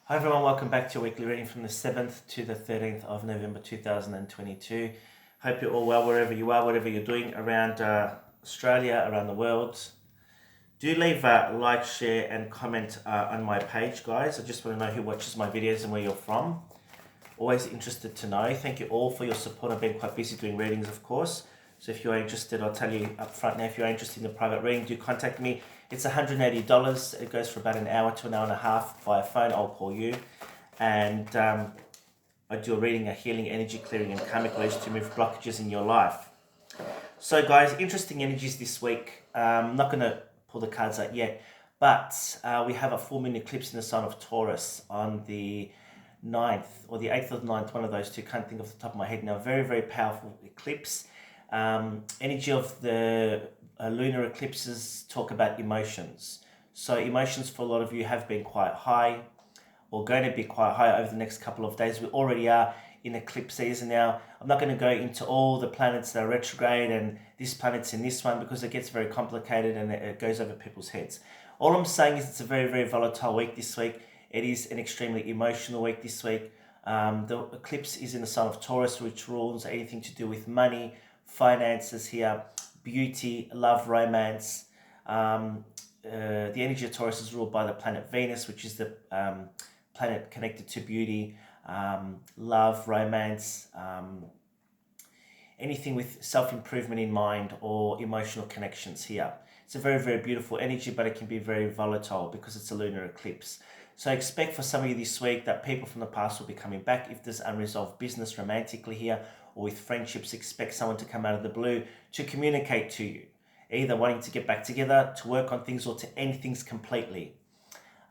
Hi everyone, welcome back to your weekly reading from the 7th to the 13th of November 2022. Hope you're all well wherever you are, whatever you're doing around Australia, around the world. Do leave a like, share and comment on my page, guys. I just want to know who watches my videos and where you're from. Always interested to know. Thank you all for your support. I've been quite busy doing readings, of course. So if you're interested, I'll tell you up front now, if you're interested in the private reading, do contact me. It's $180. It goes for about an hour to an hour and a half via phone. I'll call you. And I do a reading, a healing, energy clearing and karmic ways to remove blockages in your life. So guys, interesting energies this week. I'm not going to pull the cards out yet, but we have a full moon eclipse in the sign of Taurus on the 9th or the 8th or the 9th, one of those two, can't think off the top of my head now. Very, very powerful eclipse. Energy of the lunar eclipses talk about emotions. So emotions for a lot of you have been quite high or going to be quite high over the next couple of days. We already are in eclipse season now. I'm not going to go into all the planets that are retrograde and this planet's in this one because it gets very complicated and it goes over people's heads. All I'm saying is it's a very, very volatile week this week. It is an extremely emotional week this week. The eclipse is in the sign of Taurus, which rules anything to do with money, finances here, beauty, love, romance. The energy of Taurus is ruled by the planet Venus, which is the planet connected to beauty, love, romance, anything with self-improvement in mind or emotional connections here. It's a very, very beautiful energy, but it can be very volatile because it's a lunar eclipse. So expect for some of you this week that people from the past will be coming back. If there's unresolved business romantically here or with friendships, expect someone to come out of the blue to communicate to you, either wanting to get back together, to work on things, or to end things completely.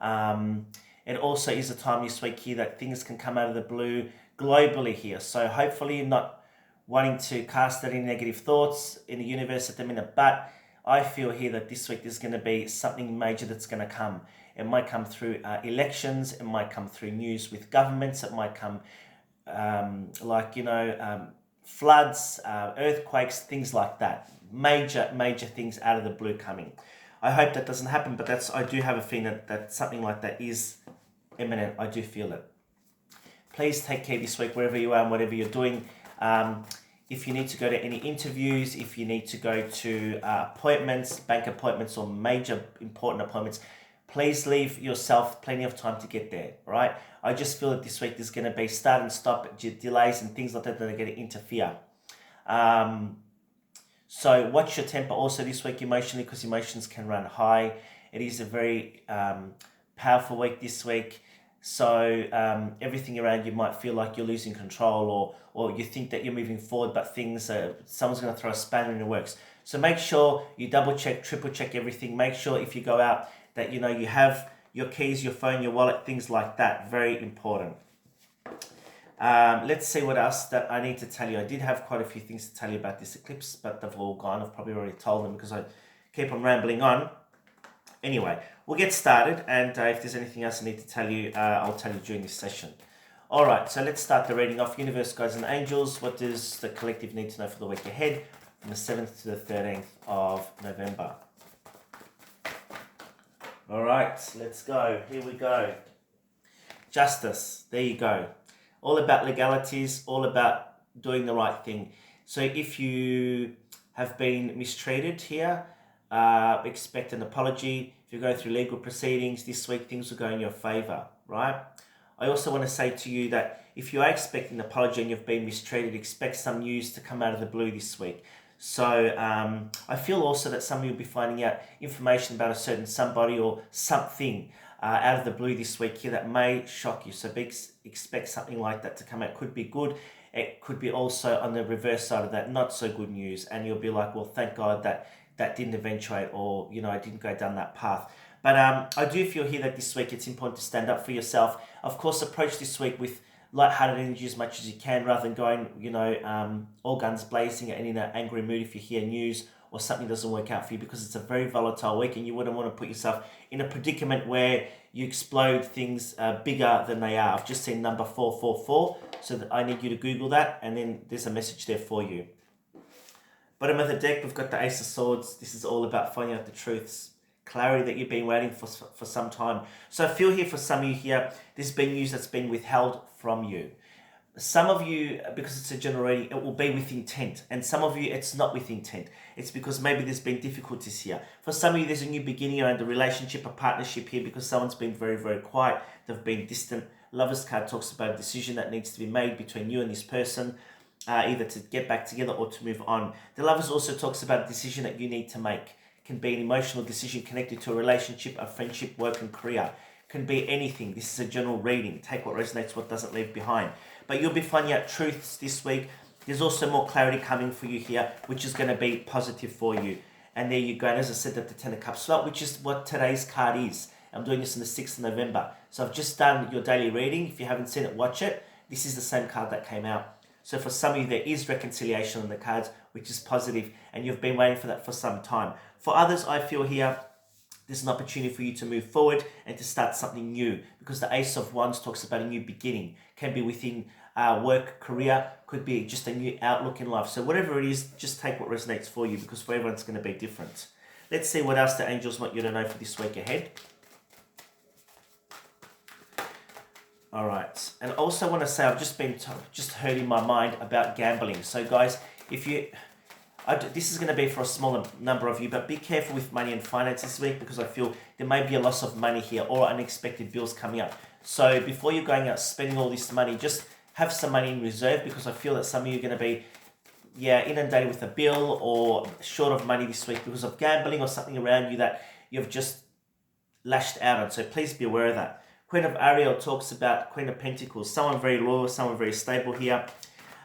It also is a time this week here that things can come out of the blue globally here. So hopefully you're not wanting to cast any negative thoughts in the universe at the minute, but I feel here that this week there's going to be something major that's going to come. It might come through elections, it might come through news with governments, it might come floods, earthquakes, things like that. Major things out of the blue coming. I hope that doesn't happen, but I do have a feeling that something like that is imminent. I do feel it. Please take care this week wherever you are and whatever you're doing. If you need to go to any interviews, if you need to go to appointments, bank appointments or major important appointments, please leave yourself plenty of time to get there, right? I just feel that this week there's going to be start and stop delays and things like that that are going to interfere. So watch your temper also this week emotionally, because emotions can run high. It is a very powerful week this week. So everything around you might feel like you're losing control, or you think that you're moving forward, but someone's going to throw a spanner in the works. So make sure you double check, triple check everything. Make sure if you go out that you have your keys, your phone, your wallet, things like that. Very important. Let's see what else that I need to tell you. I did have quite a few things to tell you about this eclipse, but they've all gone. I've probably already told them because I keep on rambling on. Anyway, we'll get started, and if there's anything else I need to tell you, I'll tell you during this session. All right, so let's start the reading off. Universe, guides, and angels, what does the collective need to know for the week ahead from the 7th to the 13th of November? All right, let's go. Here we go. Justice, there you go. All about legalities, all about doing the right thing. So if you have been mistreated here, expect an apology. If you go through legal proceedings this week, things will go in your favor, right? I also want to say to you that if you are expecting an apology and you've been mistreated, expect some news to come out of the blue this week. So I feel also that some of you will be finding out information about a certain somebody or something out of the blue this week here that may shock you. So expect something like that to come out. Could be good. It could be also on the reverse side of that, not so good news. And you'll be like, well, thank God that didn't eventuate, or, I didn't go down that path. But I do feel here that this week it's important to stand up for yourself. Of course, approach this week with light-hearted energy as much as you can, rather than going, all guns blazing and in an angry mood if you hear news or something doesn't work out for you, because it's a very volatile week and you wouldn't want to put yourself in a predicament where you explode things bigger than they are. I've just seen number 444, so that I need you to Google that, and then there's a message there for you. Bottom of the deck, we've got the Ace of Swords. This is all about finding out the truths, clarity that you've been waiting for some time. So I feel here for some of you here, there's been news that's been withheld from you. Some of you, because it's a general reading, it will be with intent. And some of you, it's not with intent. It's because maybe there's been difficulties here. For some of you, there's a new beginning around a relationship, a partnership here, because someone's been very, very quiet. They've been distant. Lover's card talks about a decision that needs to be made between you and this person, either to get back together or to move on. The Lovers also talks about a decision that you need to make. It can be an emotional decision connected to a relationship, a friendship, work and career. Can be anything. This is a general reading. Take what resonates, what doesn't leave behind. But you'll be finding out truths this week. There's also more clarity coming for you here, which is going to be positive for you. And there you go. And as I said, at the Ten of Cups slot, which is what today's card is. I'm doing this on the 6th of November. So I've just done your daily reading. If you haven't seen it, watch it. This is the same card that came out. So for some of you, there is reconciliation on the cards, which is positive, and you've been waiting for that for some time. For others, I feel here, there's an opportunity for you to move forward and to start something new, because the Ace of Wands talks about a new beginning. Can be within work, career, could be just a new outlook in life. So whatever it is, just take what resonates for you, because for everyone's going to be different. Let's see what else the angels want you to know for this week ahead. All right, and I also want to say I've just heard in my mind about gambling. So guys, if you, this is going to be for a smaller number of you, but be careful with money and finance this week, because I feel there may be a loss of money here or unexpected bills coming up. So before you're going out spending all this money, just have some money in reserve, because I feel that some of you are going to be inundated with a bill or short of money this week because of gambling or something around you that you've just lashed out on. So please be aware of that. Queen of Ariel talks about Queen of Pentacles, someone very loyal, someone very stable here.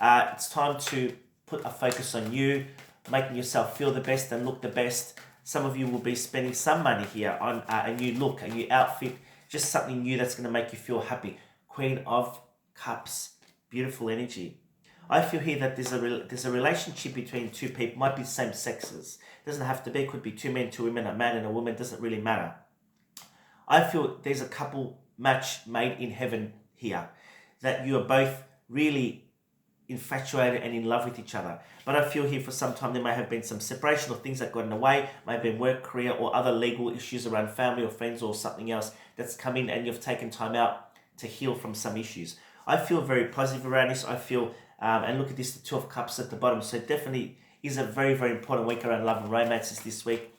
It's time to put a focus on you, making yourself feel the best and look the best. Some of you will be spending some money here on a new look, a new outfit, just something new that's going to make you feel happy. Queen of Cups, beautiful energy. I feel here that there's a relationship between two people, might be the same sexes. Doesn't have to be, could be two men, two women, a man and a woman, doesn't really matter. I feel there's a couple match made in heaven here, that you are both really infatuated and in love with each other. But I feel here for some time there may have been some separation or things that got in the way, may have been work, career or other legal issues around family or friends or something else that's come in, and you've taken time out to heal from some issues. I feel very positive around this. I feel, and look at this, the Two of Cups at the bottom. So it definitely is a very, very important week around love and romances this week.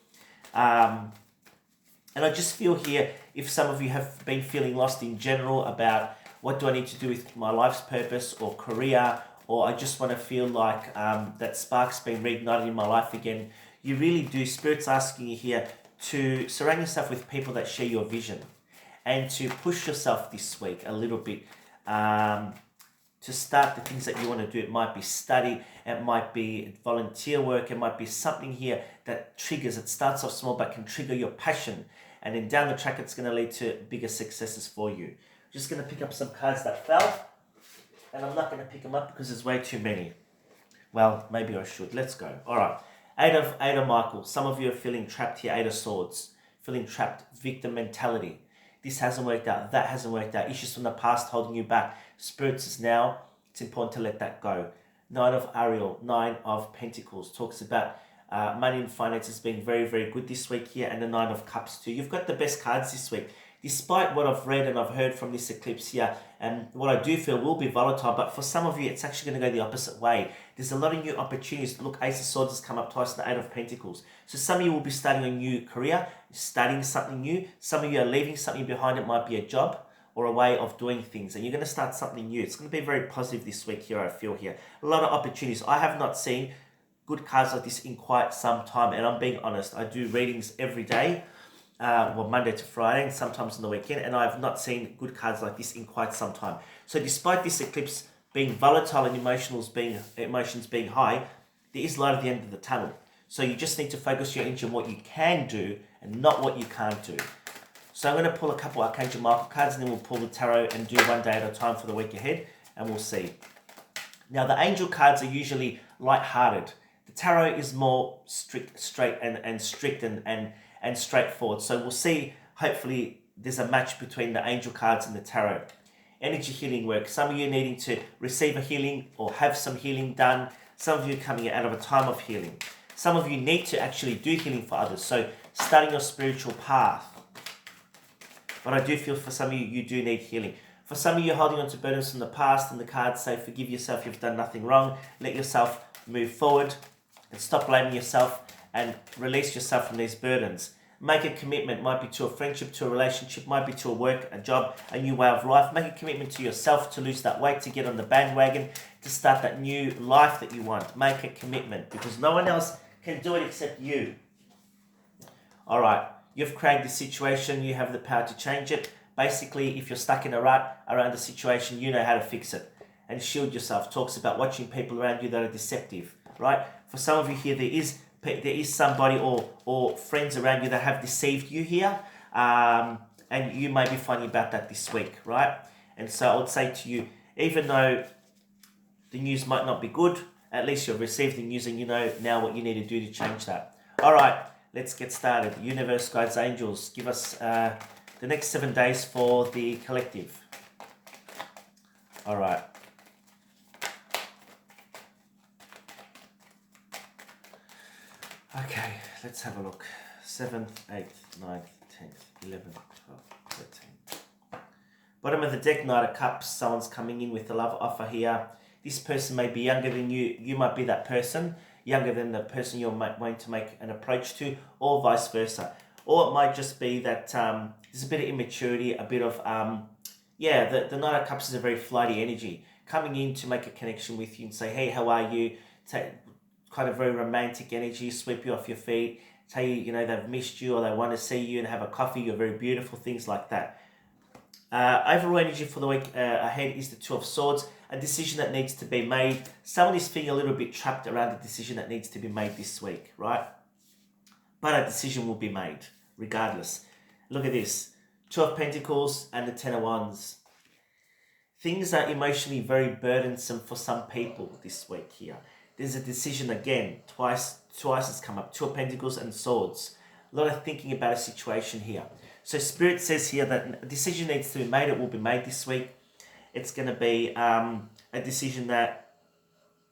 And I just feel here, if some of you have been feeling lost in general about what do I need to do with my life's purpose or career, or I just want to feel like that spark's been reignited in my life again, you really do. Spirit's asking you here to surround yourself with people that share your vision, and to push yourself this week a little bit to start the things that you want to do. It might be study, it might be volunteer work, it might be something here that triggers, it starts off small but can trigger your passion, and then down the track it's going to lead to bigger successes for you. I'm just going to pick up some cards that fell, and I'm not going to pick them up because there's way too many. Well, maybe I should. Let's go. All right. Eight of Michael. Some of you are feeling trapped here. Eight of Swords. Feeling trapped. Victim mentality. This hasn't worked out. That hasn't worked out. Issues from the past holding you back. Spirits is now. It's important to let that go. Nine of Ariel. Nine of Pentacles. Talks about money and finances being very, very good this week here. And the Nine of Cups too. You've got the best cards this week. Despite what I've read and I've heard from this eclipse here, and what I do feel will be volatile, but for some of you, it's actually going to go the opposite way. There's a lot of new opportunities. Look, Ace of Swords has come up twice, the Eight of Pentacles. So some of you will be starting a new career, studying something new. Some of you are leaving something behind. It might be a job or a way of doing things, and you're going to start something new. It's going to be very positive this week here, I feel here. A lot of opportunities. I have not seen good cards like this in quite some time, and I'm being honest. I do readings every day. Monday to Friday and sometimes on the weekend, and I've not seen good cards like this in quite some time. So despite this eclipse being volatile and emotions being high, there is light at the end of the tunnel. So you just need to focus your energy on what you can do and not what you can't do. So I'm going to pull a couple Archangel Michael cards, and then we'll pull the tarot and do one day at a time for the week ahead, and we'll see. Now the angel cards are usually light-hearted. The tarot is more strict and straightforward. So we'll see, hopefully there's a match between the angel cards and the tarot. Energy healing work. Some of you needing to receive a healing or have some healing done. Some of you coming out of a time of healing. Some of you need to actually do healing for others. So starting your spiritual path. But I do feel for some of you, you do need healing. For some of you holding on to burdens from the past, and the cards say forgive yourself, you've done nothing wrong. Let yourself move forward and stop blaming yourself and release yourself from these burdens. Make a commitment, might be to a friendship, to a relationship, might be to a work, a job, a new way of life. Make a commitment to yourself to lose that weight, to get on the bandwagon, to start that new life that you want. Make a commitment because no one else can do it except you. All right, you've created this situation, you have the power to change it. Basically, if you're stuck in a rut around the situation, you know how to fix it. And shield yourself. Talks about watching people around you that are deceptive, right? For some of you here, there is somebody or friends around you that have deceived you here, and you may be finding about that this week, right? And so I would say to you, even though the news might not be good, at least you've received the news and you know now what you need to do to change that. All right, let's get started. Universe, guides, angels, give us the next 7 days for the collective. All right. Okay, let's have a look. 7th, 8th, 9th, 10th, 11th, 12th, 13th. Bottom of the deck, Knight of Cups. Someone's coming in with a love offer here. This person may be younger than you. You might be that person, younger than the person you're going to make an approach to, or vice versa. Or it might just be that there's a bit of immaturity, a bit of, the Knight of Cups is a very flighty energy. Coming in to make a connection with you and say, hey, how are you? Kind of very romantic energy, sweep you off your feet, tell you, they've missed you or they want to see you and have a coffee, you're very beautiful, things like that. Overall energy for the week ahead is the Two of Swords, a decision that needs to be made. Someone is feeling a little bit trapped around a decision that needs to be made this week, right? But a decision will be made, regardless. Look at this. Two of Pentacles and the Ten of Wands. Things are emotionally very burdensome for some people this week here. There's a decision again, twice has come up, Two of Pentacles and Swords. A lot of thinking about a situation here. So Spirit says here that a decision needs to be made, it will be made this week. It's going to be a decision that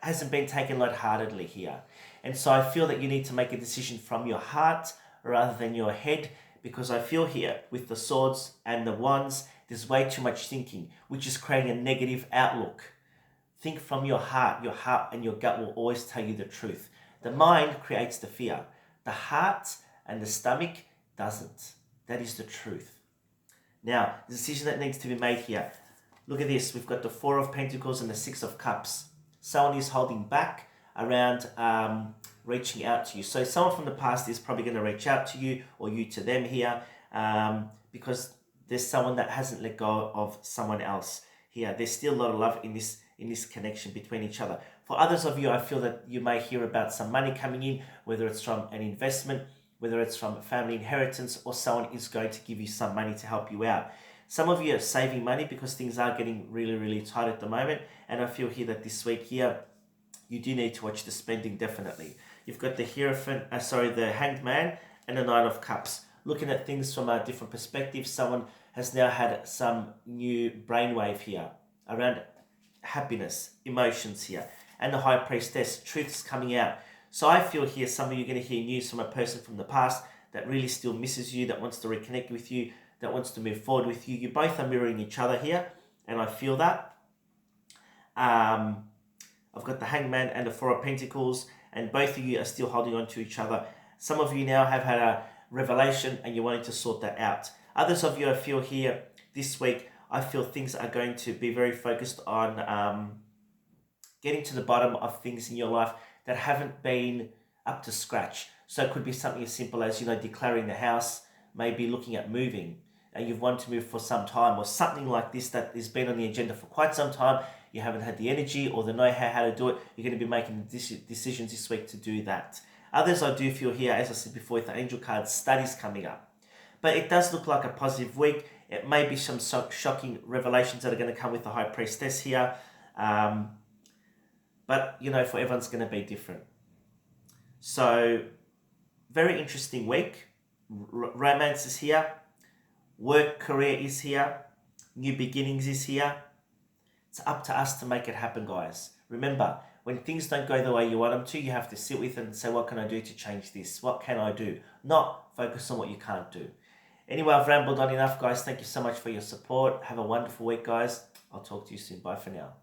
hasn't been taken lightheartedly here. And so I feel that you need to make a decision from your heart rather than your head, because I feel here with the Swords and the Wands, there's way too much thinking, which is creating a negative outlook. Think from your heart. Your heart and your gut will always tell you the truth. The mind creates the fear. The heart and the stomach doesn't. That is the truth. Now, the decision that needs to be made here. Look at this. We've got the Four of Pentacles and the Six of Cups. Someone is holding back around reaching out to you. So someone from the past is probably going to reach out to you or you to them here because there's someone that hasn't let go of someone else here. There's still a lot of love in this connection between each other. For others of you, I feel that you may hear about some money coming in, whether it's from an investment, whether it's from a family inheritance, or someone is going to give you some money to help you out. Some of you are saving money because things are getting really, really tight at the moment. And I feel here that this week here, you do need to watch the spending definitely. You've got the the Hanged Man and the Nine of Cups. Looking at things from a different perspective, someone has now had some new brainwave here around happiness, emotions here, and the High Priestess. Truth is coming out. So I feel here some of you are going to hear news from a person from the past that really still misses you, that wants to reconnect with you, that wants to move forward with you. You both are mirroring each other here, and I feel that. I've got the Hanged Man and the Four of Pentacles, and both of you are still holding on to each other. Some of you now have had a revelation and you're wanting to sort that out. Others of you, I feel here this week, I feel things are going to be very focused on getting to the bottom of things in your life that haven't been up to scratch. So it could be something as simple as, declaring the house, maybe looking at moving, and you've wanted to move for some time, or something like this that has been on the agenda for quite some time. You haven't had the energy or the know-how how to do it. You're going to be making decisions this week to do that. Others, I do feel here, as I said before, with the angel card, studies coming up. But it does look like a positive week. It may be some shocking revelations that are going to come with the High Priestess here. But, for everyone's going to be different. So, very interesting week. Romance is here. Work, career is here. New beginnings is here. It's up to us to make it happen, guys. Remember, when things don't go the way you want them to, you have to sit with it and say, what can I do to change this? What can I do? Not focus on what you can't do. Anyway, I've rambled on enough, guys. Thank you so much for your support. Have a wonderful week, guys. I'll talk to you soon. Bye for now.